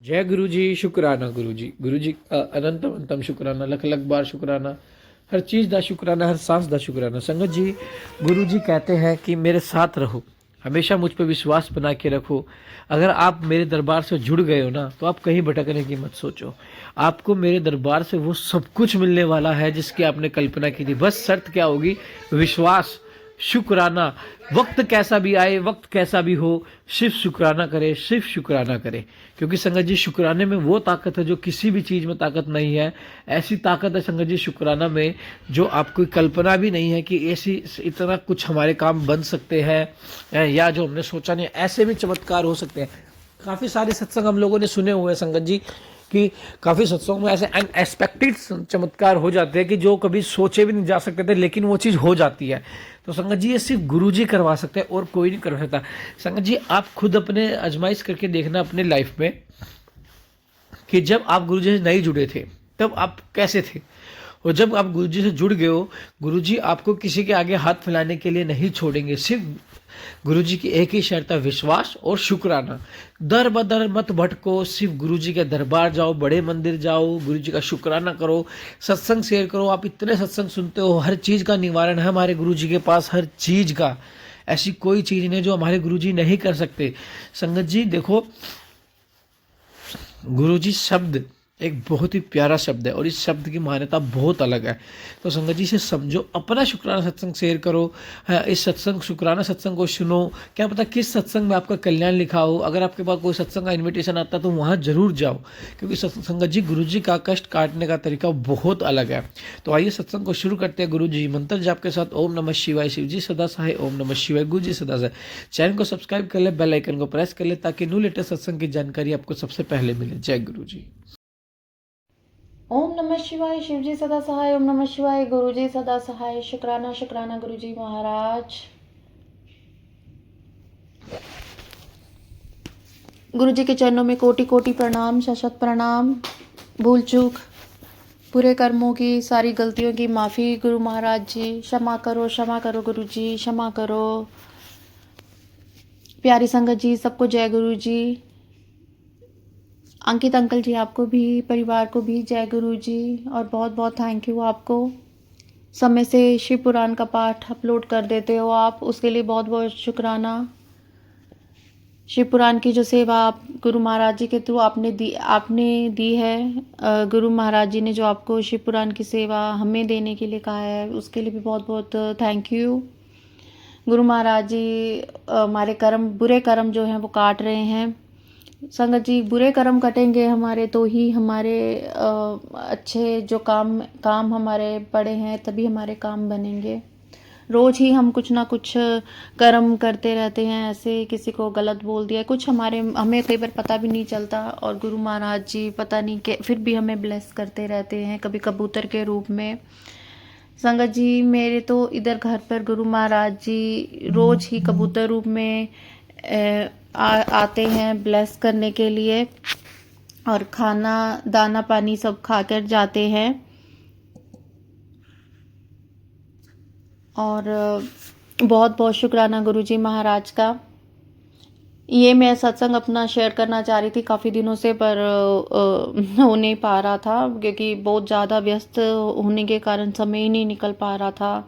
जय गुरु जी। शुक्राना गुरु जी। गुरु जी अनंत अनंतम शुक्राना, लख लख बार शुक्राना, हर चीज़ का शुक्राना, हर सांस का शुक्राना। संगत जी, गुरु जी कहते हैं कि मेरे साथ रहो, हमेशा मुझ पर विश्वास बना के रखो। अगर आप मेरे दरबार से जुड़ गए हो ना, तो आप कहीं भटकने की मत सोचो। आपको मेरे दरबार से वो सब कुछ मिलने वाला है जिसकी आपने कल्पना की थी। बस शर्त क्या होगी? विश्वास, शुक्राना। वक्त कैसा भी आए, वक्त कैसा भी हो, सिर्फ शुक्राना करे, सिर्फ शुक्राना करे। क्योंकि संगत जी, शुक्राने में वो ताकत है जो किसी भी चीज़ में ताकत नहीं है। ऐसी ताकत है संगत जी शुक्राना में, जो आपको कल्पना भी नहीं है कि ऐसी इतना कुछ हमारे काम बन सकते हैं, या जो हमने सोचा नहीं, ऐसे भी चमत्कार हो सकते हैं। काफ़ी सारे सत्संग हम लोगों ने सुने हुए हैं संगत जी, कि काफ़ी सत्संगों में ऐसे अनएक्सपेक्टेड चमत्कार हो जाते हैं कि जो कभी सोचे भी नहीं जा सकते थे, लेकिन वो चीज़ हो जाती है। तो संगत जी, ये सिर्फ गुरु जी करवा सकते हैं और कोई नहीं कर सकता। संगत जी, आप खुद अपने आजमाइश करके देखना अपने लाइफ में कि जब आप गुरु जी से नहीं जुड़े थे तब आप कैसे थे, और जब आप गुरु जी से जुड़ गए हो, गुरु जी आपको किसी के आगे हाथ फैलाने के लिए नहीं छोड़ेंगे। सिर्फ गुरु जी की एक ही शर्त है, विश्वास और शुक्राना। दर बदर मत भटको, सिर्फ गुरु जी के दरबार जाओ, बड़े मंदिर जाओ, गुरु जी का शुक्राना करो, सत्संग शेयर करो। आप इतने सत्संग सुनते हो, हर चीज़ का निवारण है हमारे गुरु जी के पास, हर चीज़ का। ऐसी कोई चीज़ नहीं जो हमारे गुरु जी नहीं कर सकते। संगत जी देखो, गुरु जी शब्द एक बहुत ही प्यारा शब्द है और इस शब्द की मान्यता बहुत अलग है। तो संगत जी से समझो, अपना शुक्राना सत्संग शेयर करो। इस सत्संग शुक्राना सत्संग को सुनो। क्या पता किस सत्संग में आपका कल्याण लिखा हो। अगर आपके पास कोई सत्संग का इनविटेशन आता है तो वहाँ जरूर जाओ, क्योंकि संगत जी गुरु जी का कष्ट काटने का तरीका बहुत अलग है। तो आइए सत्संग को शुरू करते हैं गुरु जी मंत्र जाप के साथ। ओम नमः शिवाय। शिव जी सदा सहाय। ओम नमः शिवाय। गुरु जी सदा सहाय। चैनल को सब्सक्राइब कर ले, बेल आइकन को प्रेस कर ले, ताकि न्यू लेटेस्ट सत्संग की जानकारी आपको सबसे पहले मिले। जय गुरु जी। ओम नमः शिवाय। शिवजी सदा सहाय। ओम नमः शिवाय। गुरुजी सदा सहाय। शुक्राना शुक्राना गुरुजी महाराज। गुरुजी के चरणों में कोटि कोटि प्रणाम, शत प्रणाम। भूल चूक, पूरे कर्मों की, सारी गलतियों की माफ़ी गुरु महाराज जी। क्षमा करो गुरुजी, क्षमा करो। प्यारी संगत जी, सबको जय गुरु जी। अंकित अंकल जी, आपको भी, परिवार को भी जय गुरु जी। और बहुत बहुत थैंक यू आपको, समय से शिव पुराण का पाठ अपलोड कर देते हो आप, उसके लिए बहुत बहुत शुक्राना। शिव पुराण की जो सेवा आप गुरु महाराज जी के थ्रू आपने दी है, गुरु महाराज जी ने जो आपको शिव पुराण की सेवा हमें देने के लिए कहा है, उसके लिए भी बहुत बहुत थैंक यू। गुरु महाराज जी हमारे कर्म, बुरे कर्म जो हैं वो काट रहे हैं। संगत जी, बुरे कर्म कटेंगे हमारे तो ही हमारे अच्छे जो काम हमारे पड़े हैं तभी हमारे काम बनेंगे। रोज़ ही हम कुछ ना कुछ कर्म करते रहते हैं, ऐसे किसी को गलत बोल दिया कुछ, हमें कई बार पता भी नहीं चलता, और गुरु महाराज जी पता नहीं कि फिर भी हमें ब्लेस करते रहते हैं, कभी कबूतर के रूप में। संगत जी, मेरे तो इधर घर पर गुरु महाराज जी रोज़ ही कबूतर रूप में आते हैं ब्लेस करने के लिए, और खाना दाना पानी सब खाकर जाते हैं। और बहुत बहुत शुक्राना गुरुजी महाराज का। ये मैं सत्संग अपना शेयर करना चाह रही थी काफ़ी दिनों से, पर हो नहीं पा रहा था, क्योंकि बहुत ज़्यादा व्यस्त होने के कारण समय ही नहीं निकल पा रहा था।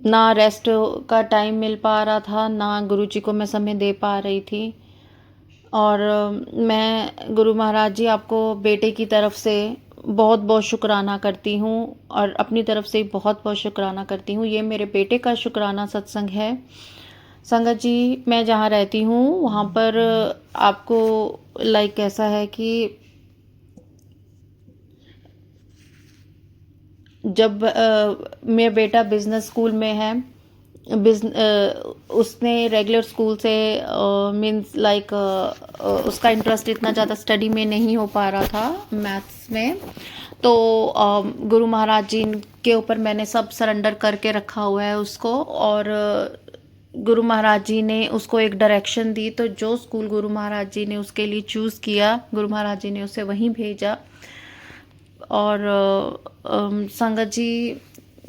ना रेस्ट का टाइम मिल पा रहा था, ना गुरुजी को मैं समय दे पा रही थी। और मैं गुरु महाराज जी आपको बेटे की तरफ से बहुत बहुत शुक्राना करती हूँ, और अपनी तरफ से बहुत बहुत शुक्राना करती हूँ। ये मेरे बेटे का शुक्राना सत्संग है। संगत जी, मैं जहाँ रहती हूँ वहाँ पर आपको लाइक ऐसा है कि जब मेरा बेटा बिजनेस स्कूल में है, उसने रेगुलर स्कूल से मीन्स लाइक उसका इंटरेस्ट इतना ज़्यादा स्टडी में नहीं हो पा रहा था, मैथ्स में। तो गुरु महाराज जी के ऊपर मैंने सब सरेंडर करके रखा हुआ है उसको, और गुरु महाराज जी ने उसको एक डायरेक्शन दी, तो जो स्कूल गुरु महाराज जी ने उसके लिए चूज़ किया, गुरु महाराज जी ने उसे वहीं भेजा। और संगत जी,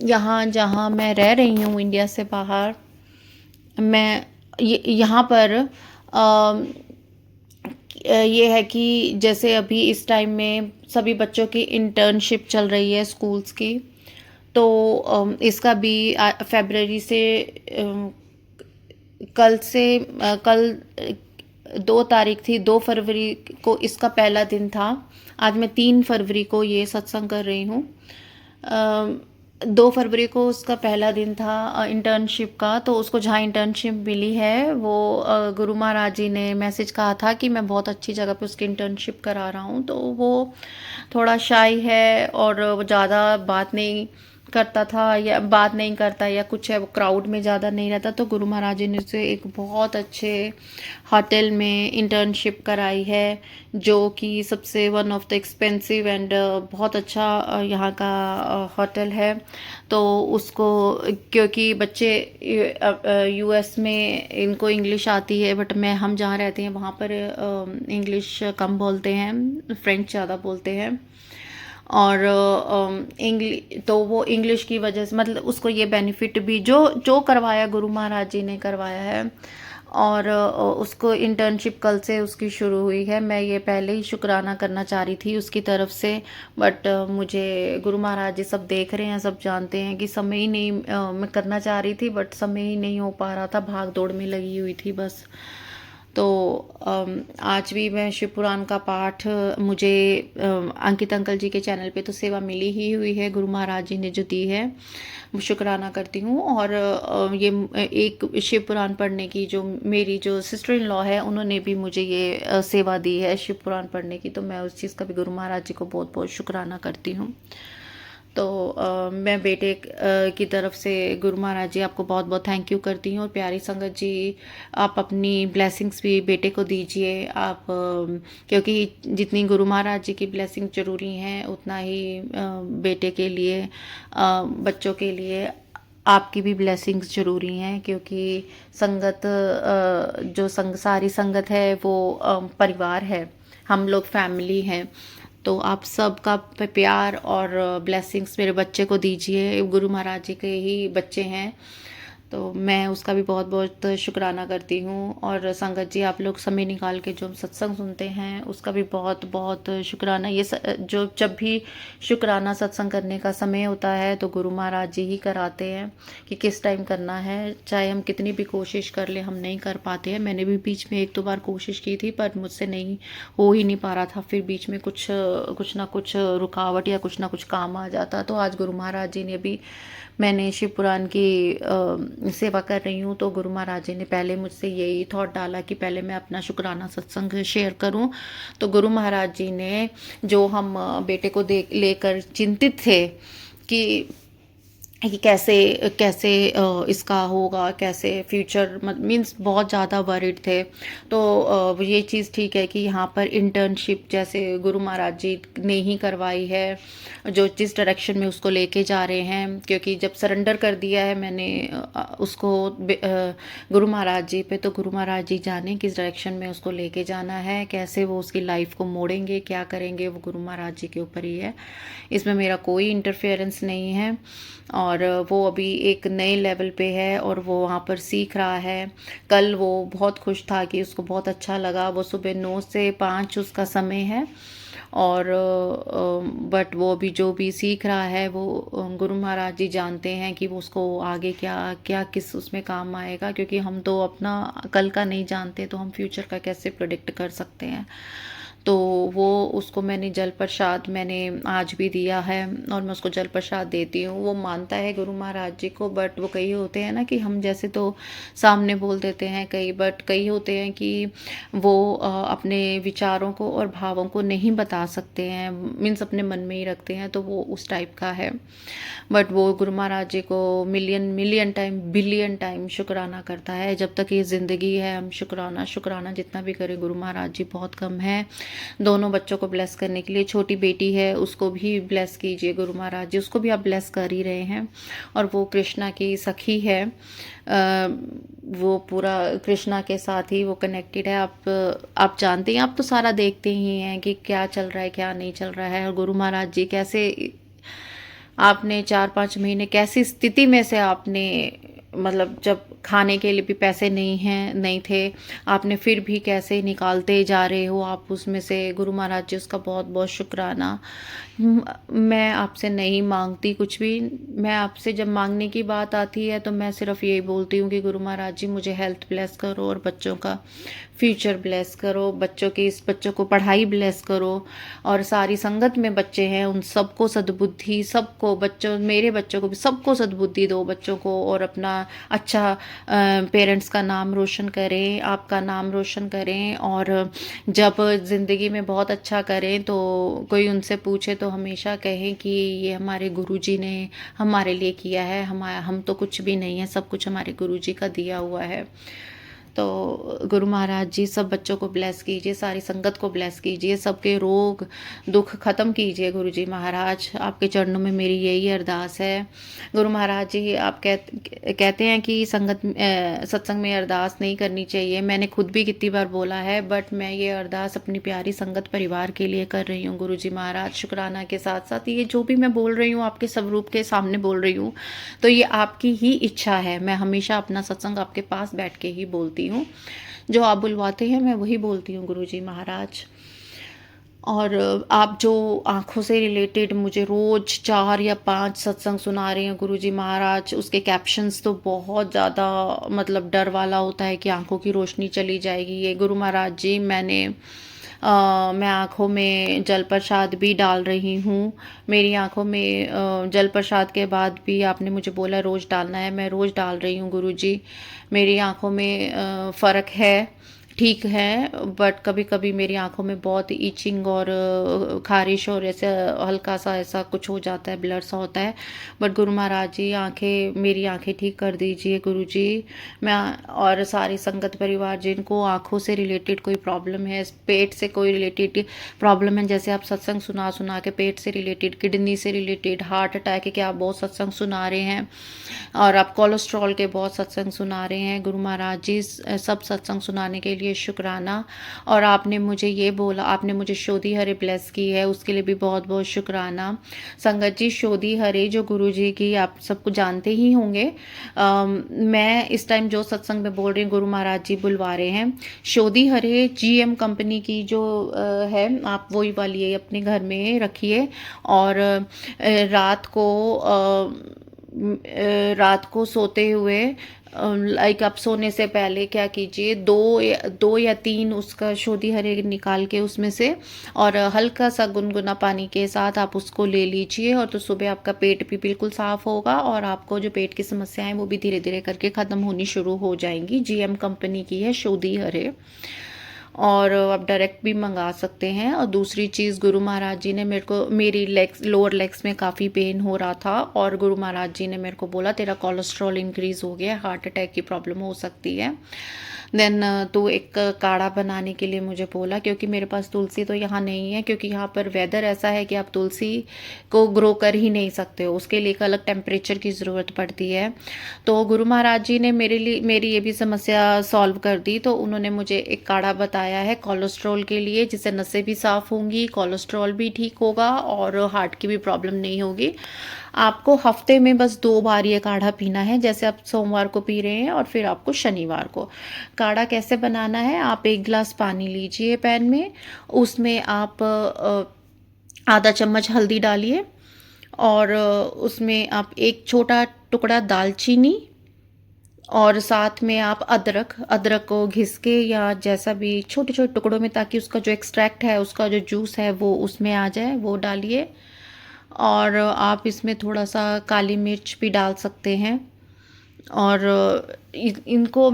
यहाँ जहाँ मैं रह रही हूँ इंडिया से बाहर, मैं यहाँ पर ये है कि जैसे अभी इस टाइम में सभी बच्चों की इंटर्नशिप चल रही है स्कूल्स की, तो इसका भी फरवरी से कल 2 तारीख थी, 2 फरवरी को इसका पहला दिन था। आज मैं 3 फरवरी को ये सत्संग कर रही हूँ। 2 फरवरी को उसका पहला दिन था इंटर्नशिप का, तो उसको जहाँ इंटर्नशिप मिली है वो गुरु महाराज जी ने मैसेज कहा था कि मैं बहुत अच्छी जगह पे उसकी इंटर्नशिप करा रहा हूँ। तो वो थोड़ा शाई है और वो ज़्यादा बात नहीं करता था या बात नहीं करता या कुछ है, वो क्राउड में ज़्यादा नहीं रहता। तो गुरु महाराज जी ने उसे एक बहुत अच्छे होटल में इंटर्नशिप कराई है, जो कि सबसे one of the expensive and बहुत अच्छा यहाँ का होटल है। तो उसको, क्योंकि बच्चे यूएस में इनको इंग्लिश आती है, बट हम जहाँ रहते हैं वहाँ पर इंग्लिश कम बोलते हैं, फ्रेंच ज़्यादा बोलते हैं। और तो वो इंग्लिश की वजह से मतलब उसको ये बेनिफिट भी जो जो करवाया गुरु महाराज जी ने करवाया है। और उसको इंटर्नशिप कल से उसकी शुरू हुई है। मैं ये पहले ही शुक्राना करना चाह रही थी उसकी तरफ से, बट मुझे गुरु महाराज जी सब देख रहे हैं, सब जानते हैं कि समय ही नहीं, मैं करना चाह रही थी बट समय ही नहीं हो पा रहा था, भाग दौड़ में लगी हुई थी बस। तो आज भी मैं शिव पुराण का पाठ, मुझे अंकित अंकल जी के चैनल पे तो सेवा मिली ही हुई है, गुरु महाराज जी ने जो दी है वो शुक्राना करती हूँ। और ये एक शिव पुराण पढ़ने की जो मेरी जो सिस्टर इन लॉ है, उन्होंने भी मुझे ये सेवा दी है शिव पुराण पढ़ने की, तो मैं उस चीज़ का भी गुरु महाराज जी को बहुत बहुत शुक्राना करती हूँ। तो मैं बेटे की तरफ से गुरु महाराज जी आपको बहुत बहुत थैंक यू करती हूँ। और प्यारी संगत जी, आप अपनी ब्लेसिंग्स भी बेटे को दीजिए आप, क्योंकि जितनी गुरु महाराज जी की ब्लेसिंग ज़रूरी हैं उतना ही बेटे के लिए, बच्चों के लिए आपकी भी ब्लेसिंग्स ज़रूरी हैं। क्योंकि संगत, जो सारी संगत है वो परिवार है, हम लोग फैमिली हैं। तो आप सबका प्यार और ब्लेसिंग्स मेरे बच्चे को दीजिए, गुरु महाराज जी के ही बच्चे हैं, तो मैं उसका भी बहुत बहुत शुक्राना करती हूँ। और संगत जी, आप लोग समय निकाल के जो सत्संग सुनते हैं उसका भी बहुत बहुत शुक्राना। ये जो जब भी शुक्राना सत्संग करने का समय होता है तो गुरु महाराज जी ही कराते हैं कि किस टाइम करना है, चाहे हम कितनी भी कोशिश कर ले हम नहीं कर पाते हैं। मैंने भी बीच में 1-2 बार कोशिश की थी पर मुझसे नहीं हो ही नहीं पा रहा था, फिर बीच में कुछ ना कुछ रुकावट या कुछ ना कुछ काम आ जाता। तो आज गुरु महाराज जी ने भी, मैंने शिव पुराण की सेवा कर रही हूँ तो गुरु महाराज जी ने पहले मुझसे यही थॉट डाला कि पहले मैं अपना शुक्राना सत्संग शेयर करूँ। तो गुरु महाराज जी ने, जो हम बेटे को लेकर चिंतित थे कि कैसे कैसे इसका होगा, कैसे फ्यूचर मीन्स बहुत ज़्यादा वरिड थे। तो ये चीज़ ठीक है कि यहाँ पर इंटर्नशिप जैसे गुरु महाराज जी ने ही करवाई है, जो जिस डायरेक्शन में उसको लेके जा रहे हैं। क्योंकि जब सरेंडर कर दिया है मैंने उसको गुरु महाराज जी पे, तो गुरु महाराज जी जाने किस डायरेक्शन में उसको लेके जाना है, कैसे वो उसकी लाइफ को मोड़ेंगे, क्या करेंगे, वो गुरु महाराज जी के ऊपर ही है। इसमें मेरा कोई इंटरफेरेंस नहीं है। और वो अभी एक नए लेवल पे है और वो वहाँ पर सीख रहा है। कल वो बहुत खुश था कि उसको बहुत अच्छा लगा। वो सुबह 9 से 5 उसका समय है और बट वो अभी जो भी सीख रहा है वो गुरु महाराज जी जानते हैं कि वो उसको आगे क्या क्या किस उसमें काम आएगा। क्योंकि हम तो अपना कल का नहीं जानते, तो हम फ्यूचर का कैसे प्रेडिक्ट कर सकते हैं। तो वो उसको मैंने जल प्रसाद मैंने आज भी दिया है और मैं उसको जल प्रसाद देती हूँ। वो मानता है गुरु महाराज जी को, बट वो कई होते हैं ना कि हम जैसे तो सामने बोल देते हैं कई, बट कई होते हैं कि वो अपने विचारों को और भावों को नहीं बता सकते हैं, मीन्स अपने मन में ही रखते हैं। तो वो उस टाइप का है। बट वो गुरु महाराज जी को मिलियन टाइम बिलियन टाइम शुक्राना करता है। जब तक ये ज़िंदगी है हम शुक्राना जितना भी करें गुरु महाराज जी बहुत कम है। दोनों बच्चों को ब्लेस करने के लिए, छोटी बेटी है उसको भी ब्लेस कीजिए गुरु महाराज जी, उसको भी आप ब्लेस कर ही रहे हैं। और वो कृष्णा की सखी है, वो पूरा कृष्णा के साथ ही वो कनेक्टेड है। आप जानते हैं, आप तो सारा देखते ही हैं कि क्या चल रहा है क्या नहीं चल रहा है। और गुरु महाराज जी कैसे आपने 4-5 महीने कैसी स्थिति में से आपने मतलब जब खाने के लिए भी पैसे नहीं थे, आपने फिर भी कैसे निकालते जा रहे हो आप उसमें से। गुरु महाराज जी उसका बहुत बहुत शुक्राना। मैं आपसे नहीं मांगती कुछ भी। मैं आपसे जब मांगने की बात आती है तो मैं सिर्फ यही बोलती हूँ कि गुरु महाराज जी मुझे हेल्थ ब्लेस करो और बच्चों का फ्यूचर ब्लेस करो, बच्चों को पढ़ाई ब्लेस करो, और सारी संगत में बच्चे हैं उन सबको सद्बुद्धि, सबको मेरे बच्चों को भी सबको सद्बुद्धि दो बच्चों को, और अपना अच्छा पेरेंट्स का नाम रोशन करें, आपका नाम रोशन करें, और जब ज़िंदगी में बहुत अच्छा करें तो कोई उनसे पूछे तो हमेशा कहें कि ये हमारे गुरुजी ने हमारे लिए किया है, हम तो कुछ भी नहीं है, सब कुछ हमारे गुरुजी का दिया हुआ है। तो गुरु महाराज जी सब बच्चों को ब्लेस कीजिए, सारी संगत को ब्लेस कीजिए, सबके रोग दुख ख़त्म कीजिए। गुरु जी महाराज आपके चरणों में मेरी यही अरदास है। गुरु महाराज जी आप कहते हैं कि सत्संग में अरदास नहीं करनी चाहिए। मैंने खुद भी कितनी बार बोला है, बट मैं ये अरदास अपनी प्यारी संगत परिवार के लिए कर रही हूँ। गुरु जी महाराज शुक्राना के साथ साथ ये जो भी मैं बोल रही हूँ आपके स्वरूप के सामने बोल रही हूँ, तो ये आपकी ही इच्छा है। मैं हमेशा अपना सत्संग आपके पास बैठ के ही बोलती हूँ, जो आप बुलवाते हैं मैं वही बोलती हूँ गुरु जी महाराज। और आप जो आँखों से रिलेटेड मुझे रोज़ 4 या 5 सत्संग सुना रहे हैं गुरु जी महाराज, उसके कैप्शंस तो बहुत ज़्यादा मतलब डर वाला होता है कि आँखों की रोशनी चली जाएगी। ये गुरु महाराज जी मैं आँखों में जल प्रसाद भी डाल रही हूँ। मेरी आँखों में जल प्रसाद के बाद भी आपने मुझे बोला रोज़ डालना है, मैं रोज़ डाल रही हूँ गुरुजी। मेरी आँखों में फ़र्क है, ठीक है, बट कभी कभी मेरी आंखों में बहुत ईचिंग और खारिश और ऐसे हल्का सा ऐसा कुछ हो जाता है, ब्लर सा होता है। बट गुरु महाराज जी मेरी आंखें ठीक कर दीजिए गुरु जी। मैं और सारी संगत परिवार जिनको आंखों से रिलेटेड कोई प्रॉब्लम है, पेट से कोई रिलेटेड प्रॉब्लम है, जैसे आप सत्संग सुना सुना के पेट से रिलेटेड, किडनी से रिलेटेड, हार्ट अटैक के आप बहुत सत्संग सुना रहे हैं, और आप कोलेस्ट्रॉल के बहुत सत्संग सुना रहे हैं। गुरु महाराज जी सब सत्संग सुनाने के लिए शुक्राना। और आपने मुझे ये बोला, आपने मुझे शोधी हरे ब्लेस की है, उसके लिए भी बहुत बहुत शुक्राना। संगत जी शोधी हरे जो गुरु जी की आप सबको जानते ही होंगे। मैं इस टाइम जो सत्संग में बोल रही हूँ गुरु महाराज जी बुलवा रहे हैं। शोधी हरे GM कंपनी की जो है, आप वही वाली अपने घर में रखिए, और रात को सोते हुए लाइक आप सोने से पहले क्या कीजिए, 2 या 3 उसका शोधी हरे निकाल के उसमें से, और हल्का सा गुनगुना पानी के साथ आप उसको ले लीजिए, और तो सुबह आपका पेट भी बिल्कुल साफ़ होगा, और आपको जो पेट की समस्याएं वो भी धीरे धीरे करके ख़त्म होनी शुरू हो जाएंगी। GM कंपनी की है शोधी हरे, और आप डायरेक्ट भी मंगा सकते हैं। और दूसरी चीज़, गुरु महाराज जी ने मेरी लोअर लेग्स में काफ़ी पेन हो रहा था, और गुरु महाराज जी ने मेरे को बोला तेरा कोलेस्ट्रॉल इंक्रीज़ हो गया, हार्ट अटैक की प्रॉब्लम हो सकती है। देन तो एक काढ़ा बनाने के लिए मुझे बोला, क्योंकि मेरे पास तुलसी तो यहाँ नहीं है, क्योंकि यहाँ पर वेदर ऐसा है कि आप तुलसी को ग्रो कर ही नहीं सकते हो, उसके लिए एक अलग टेम्परेचर की ज़रूरत पड़ती है। तो गुरु महाराज जी ने मेरी ये भी समस्या सॉल्व कर दी। तो उन्होंने मुझे एक काढ़ा बताया है कोलेस्ट्रॉल के लिए, जिससे नसें भी साफ़ होंगी, कोलेस्ट्रॉल भी ठीक होगा, और हार्ट की भी प्रॉब्लम नहीं होगी। आपको हफ्ते में बस 2 बार ये काढ़ा पीना है, जैसे आप सोमवार को पी रहे हैं और फिर आपको शनिवार को। काढ़ा कैसे बनाना है, आप 1 गिलास पानी लीजिए पैन में, उसमें आप आधा चम्मच हल्दी डालिए, और उसमें आप एक छोटा टुकड़ा दालचीनी, और साथ में आप अदरक को घिस के या जैसा भी छोटे छोटे टुकड़ों में, ताकि उसका जो एक्सट्रैक्ट है, उसका जो जूस है वो उसमें आ जाए, वो डालिए। और आप इसमें थोड़ा सा काली मिर्च भी डाल सकते हैं, और इनको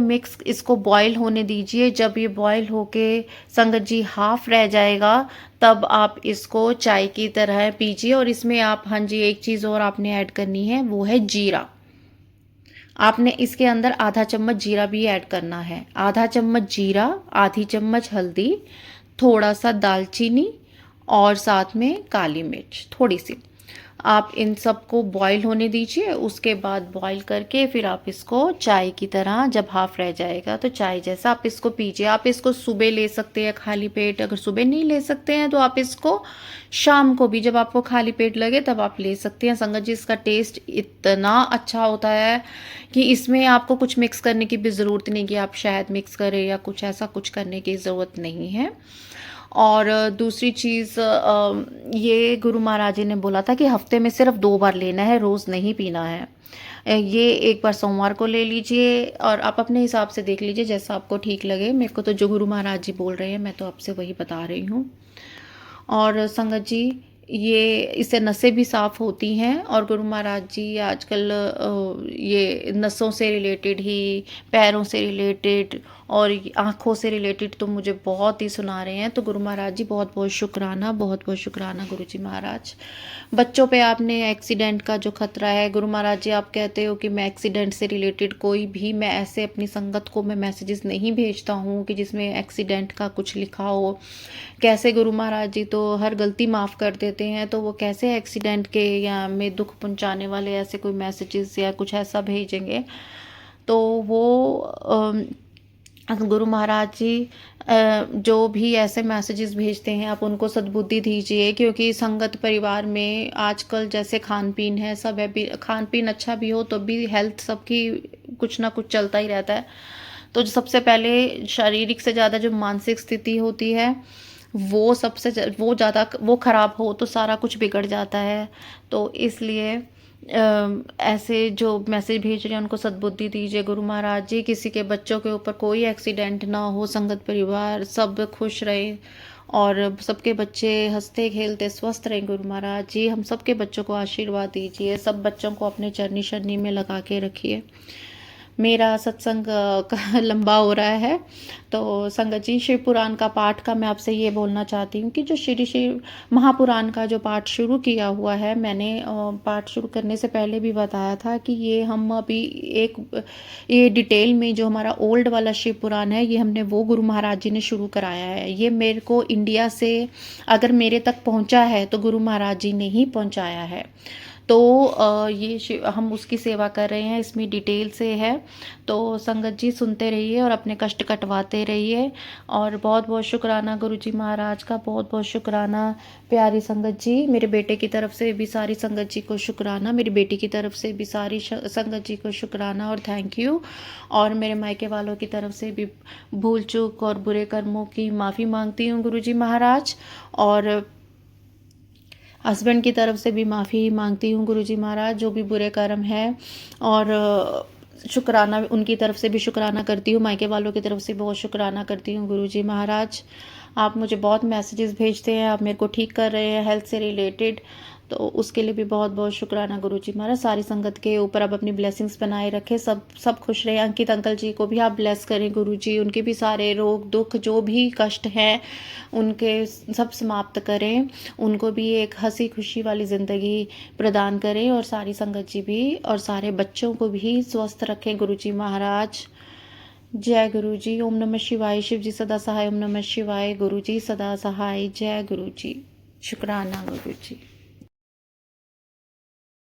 इसको बॉईल होने दीजिए। जब ये बॉईल होके संगत जी हाफ रह जाएगा, तब आप इसको चाय की तरह पीजिए। और इसमें आप, हाँ जी, एक चीज़ और आपने ऐड करनी है, वो है जीरा। आपने इसके अंदर आधा चम्मच जीरा भी ऐड करना है। आधा चम्मच जीरा, आधी चम्मच हल्दी, थोड़ा सा दालचीनी, और साथ में काली मिर्च थोड़ी सी। आप इन सबको बॉईल होने दीजिए। उसके बाद बॉईल करके फिर आप इसको चाय की तरह, जब हाफ रह जाएगा तो चाय जैसा आप इसको पीजिए। आप इसको सुबह ले सकते हैं खाली पेट, अगर सुबह नहीं ले सकते हैं तो आप इसको शाम को भी, जब आपको खाली पेट लगे तब आप ले सकते हैं। संगत जी, इसका टेस्ट इतना अच्छा होता है कि इसमें आपको कुछ मिक्स करने की भी ज़रूरत नहीं, कि आप शहद मिक्स करें या कुछ ऐसा कुछ करने की ज़रूरत नहीं है। और दूसरी चीज़, ये गुरु महाराज जी ने बोला था कि हफ्ते में सिर्फ 2 बार लेना है, रोज़ नहीं पीना है। ये एक बार सोमवार को ले लीजिए और आप अपने हिसाब से देख लीजिए जैसा आपको ठीक लगे। मेरे को तो जो गुरु महाराज जी बोल रहे हैं मैं तो आपसे वही बता रही हूँ। और संगत जी, ये इससे नसें भी साफ़ होती हैं। और गुरु महाराज जी आजकल ये नसों से रिलेटेड ही, पैरों से रिलेटेड और आँखों से रिलेटेड तो मुझे बहुत ही सुना रहे हैं। तो गुरु महाराज जी बहुत बहुत शुक्राना, बहुत बहुत शुक्राना गुरु जी महाराज। बच्चों पे आपने एक्सीडेंट का जो खतरा है, गुरु महाराज जी आप कहते हो कि मैं एक्सीडेंट से रिलेटेड कोई भी, मैं ऐसे अपनी संगत को मैं मैसेजेस नहीं भेजता हूँ कि जिसमें एक्सीडेंट का कुछ लिखा हो। कैसे गुरु महाराज जी तो हर गलती माफ़ कर देते हैं, तो वो कैसे एक्सीडेंट के या में दुख पहुंचाने वाले ऐसे कोई मैसेजेस या कुछ ऐसा भेजेंगे। तो वो गुरु महाराज जी जो भी ऐसे मैसेजेस भेजते हैं आप उनको सद्बुद्धि दीजिए, क्योंकि संगत परिवार में आजकल जैसे खान पीन है, सब है भी, खान पीन अच्छा भी हो तो भी हेल्थ सबकी कुछ ना कुछ चलता ही रहता है। तो जो सबसे पहले शारीरिक से ज़्यादा जो मानसिक स्थिति होती है वो वो ज़्यादा वो ख़राब हो तो सारा कुछ बिगड़ जाता है। तो इसलिए ऐसे जो मैसेज भेज रहे हैं उनको सद्बुद्धि दीजिए गुरु महाराज जी। किसी के बच्चों के ऊपर कोई एक्सीडेंट ना हो, संगत परिवार सब खुश रहे और सबके बच्चे हंसते खेलते स्वस्थ रहें। गुरु महाराज जी, हम सबके बच्चों को आशीर्वाद दीजिए, सब बच्चों को अपने चरनी शरनी में लगा के रखिए। मेरा सत्संग का लंबा हो रहा है, तो संगत जी शिव पुराण का पाठ का मैं आपसे ये बोलना चाहती हूँ कि जो श्री शिव महापुराण का जो पाठ शुरू किया हुआ है, मैंने पाठ शुरू करने से पहले भी बताया था कि ये हम अभी ये डिटेल में जो हमारा ओल्ड वाला शिव पुराण है, ये हमने वो गुरु महाराज जी ने शुरू कराया है। ये मेरे को इंडिया से अगर मेरे तक पहुँचा है तो गुरु महाराज जी ने ही पहुँचाया है। तो ये हम उसकी सेवा कर रहे हैं, इसमें डिटेल से है। तो संगत जी सुनते रहिए और अपने कष्ट कटवाते रहिए। और बहुत बहुत शुक्राना गुरु जी महाराज का, बहुत बहुत शुक्राना प्यारी संगत जी। मेरे बेटे की तरफ से भी सारी संगत जी को शुक्राना, मेरी बेटी की तरफ से भी सारी संगत जी को शुक्राना और थैंक यू। और मेरे मायके वालों की तरफ से भी भूल चूक और बुरे कर्मों की माफ़ी मांगती हूँ गुरु जी महाराज। और हस्बैंड की तरफ से भी माफ़ी मांगती हूँ गुरुजी महाराज, जो भी बुरे कर्म है। और शुक्राना उनकी तरफ से भी शुक्राना करती हूँ, मायके वालों की तरफ से बहुत शुक्राना करती हूँ गुरुजी महाराज। आप मुझे बहुत मैसेजेस भेजते हैं, आप मेरे को ठीक कर रहे हैं हेल्थ से रिलेटेड, तो उसके लिए भी बहुत बहुत शुक्राना गुरुजी महाराज। सारी संगत के ऊपर आप अपनी ब्लेसिंग्स बनाए रखें, सब खुश रहे। अंकित अंकल जी को भी आप ब्लेस करें गुरुजी, उनके भी सारे रोग दुख जो भी कष्ट हैं उनके सब समाप्त करें, उनको भी एक हंसी खुशी वाली ज़िंदगी प्रदान करें। और सारी संगत जी भी और सारे बच्चों को भी स्वस्थ रखें गुरुजी महाराज। जय गुरु जी। ओम नमः शिवाय। शिव जी सदा सहाय। ओम नमः शिवाय। गुरु जी सदा सहाय। जय गुरु जी। शुक्राना गुरु जी।